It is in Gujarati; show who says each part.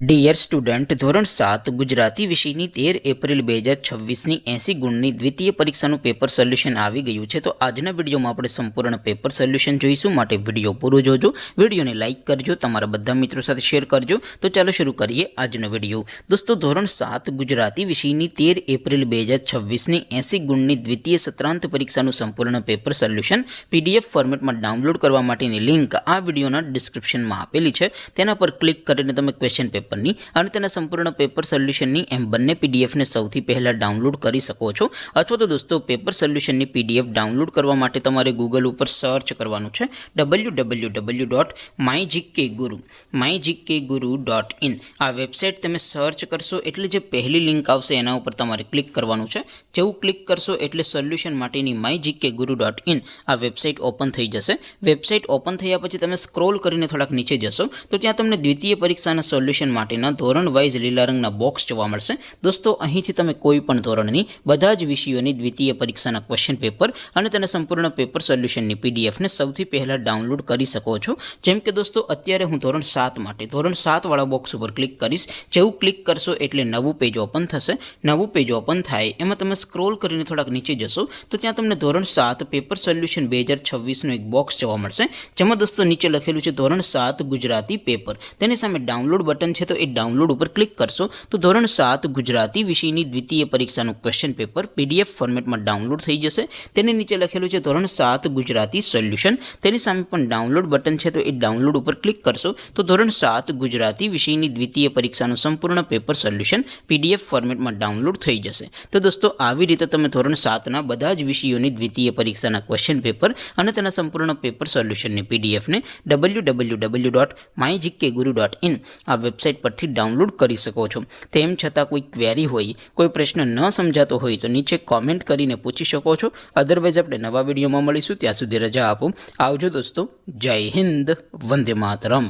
Speaker 1: ડિયર સ્ટુડન્ટ, ધોરણ 7 ગુજરાતી વિષયની 13 એપ્રિલ 2026ની 80 ગુણની દ્વિતીય પરીક્ષાનું પેપર સોલ્યુશન આવી ગયું છે। તો આજના વિડીયોમાં આપણે સંપૂર્ણ પેપર સોલ્યુશન જોઈશું, માટે વિડીયો પૂરો જોજો। વિડીયોને લાઇક કરજો, તમારા બધા મિત્રો સાથે શેર કરજો। તો ચાલો શરૂ કરીએ આજનો વિડીયો। દોસ્તો, ધોરણ 7 ગુજરાતી વિષયની 13 એપ્રિલ 2026ની 80 ગુણની દ્વિતીય સત્રાંત પરીક્ષાનું સંપૂર્ણ પેપર સોલ્યુશન PDF ફોર્મેટમાં ડાઉનલોડ કરવા માટેની લિંક આ વિડીયોના ડિસ્ક્રિપ્શનમાં આપેલી છે। તેના પર ક્લિક કરીને તમે ક્વેશ્ચન પેપરની અને તેના સંપૂર્ણ પેપર સોલ્યુશનની એમ બંને પીડીએફને સૌથી પહેલાં ડાઉનલોડ કરી શકો છો। અથવા તો દોસ્તો, પેપર સોલ્યુશનની પીડીએફ ડાઉનલોડ કરવા માટે તમારે ગૂગલ ઉપર સર્ચ કરવાનું છે www.mygkguru.in। આ વેબસાઇટ તમે સર્ચ કરશો એટલે જે પહેલી લિંક આવશે એના ઉપર તમારે ક્લિક કરવાનું છે। જેવું ક્લિક કરશો એટલે સોલ્યુશન માટેની mygkguru.in આ વેબસાઇટ ઓપન થઈ જશે। વેબસાઇટ ઓપન થયા પછી તમે સ્ક્રોલ કરીને થોડાક નીચે જશો તો ત્યાં તમને દ્વિતીય પરીક્ષાના સોલ્યુશન માટેના ધોરણ વાઇઝ લીલા રંગના બોક્સ જોવા મળશે। દોસ્તો, અહીંથી તમે કોઈ પણ ધોરણની બધા જ વિષયોની દ્વિતીય પરીક્ષાના ક્વેશ્ચન પેપર અને તેના સંપૂર્ણ પેપર સોલ્યુશનની પીડીએફને સૌથી પહેલાં ડાઉનલોડ કરી શકો છો। જેમ કે દોસ્તો, અત્યારે હું ધોરણ 7 માટે ધોરણ 7 વાળા બોક્સ ઉપર ક્લિક કરીશ। જેવું ક્લિક કરશો એટલે નવું પેજ ઓપન થશે। નવું પેજ ઓપન થાય એમાં તમે સ્ક્રોલ કરીને થોડાક નીચે જશો તો ત્યાં તમને ધોરણ 7 પેપર સોલ્યુશન 2026નું એક બોક્સ જોવા મળશે, જેમાં દોસ્તો નીચે લખેલું છે ધોરણ 7 ગુજરાતી પેપર। તેની સામે ડાઉનલોડ બટન છે, તો એ ડાઉનલોડ ઉપર ક્લિક કરશો તો ધોરણ 7 ગુજરાતી વિષયની દ્વિતીય પરીક્ષાનું ક્વેશ્ચન પેપર PDF ફોર્મેટમાં ડાઉનલોડ થઈ જશે। તેની નીચે લખેલું છે ધોરણ 7 ગુજરાતી સોલ્યુશન। તેની સામે પણ ડાઉનલોડ બટન છે, તો એ ડાઉનલોડ ઉપર ક્લિક કરશો તો ધોરણ 7 ગુજરાતી વિષયની દ્વિતીય પરીક્ષાનું સંપૂર્ણ પેપર સોલ્યુશન PDF ફોર્મેટમાં ડાઉનલોડ થઈ જશે। તો દોસ્તો, આવી રીતે તમે ધોરણ 7ના બધા જ વિષયોની દ્વિતીય પરીક્ષાના ક્વેશ્ચન પેપર અને તેના સંપૂર્ણ પેપર સોલ્યુશનની પીડીએફને www.mygkguru.in આ વેબસાઇટ પરથી ડાઉનલોડ કરી શકો છો। તેમ છતાં કોઈ ક્વેરી હોય, કોઈ પ્રશ્ન ન સમજાતો હોય તો નીચે કોમેન્ટ કરીને પૂછી શકો છો। અધરવાઇઝ આપણે નવા વિડીયોમાં મળીશું, ત્યાં સુધી રજા આપો। આવજો દોસ્તો, જય હિન્દ, વંદે માતરમ।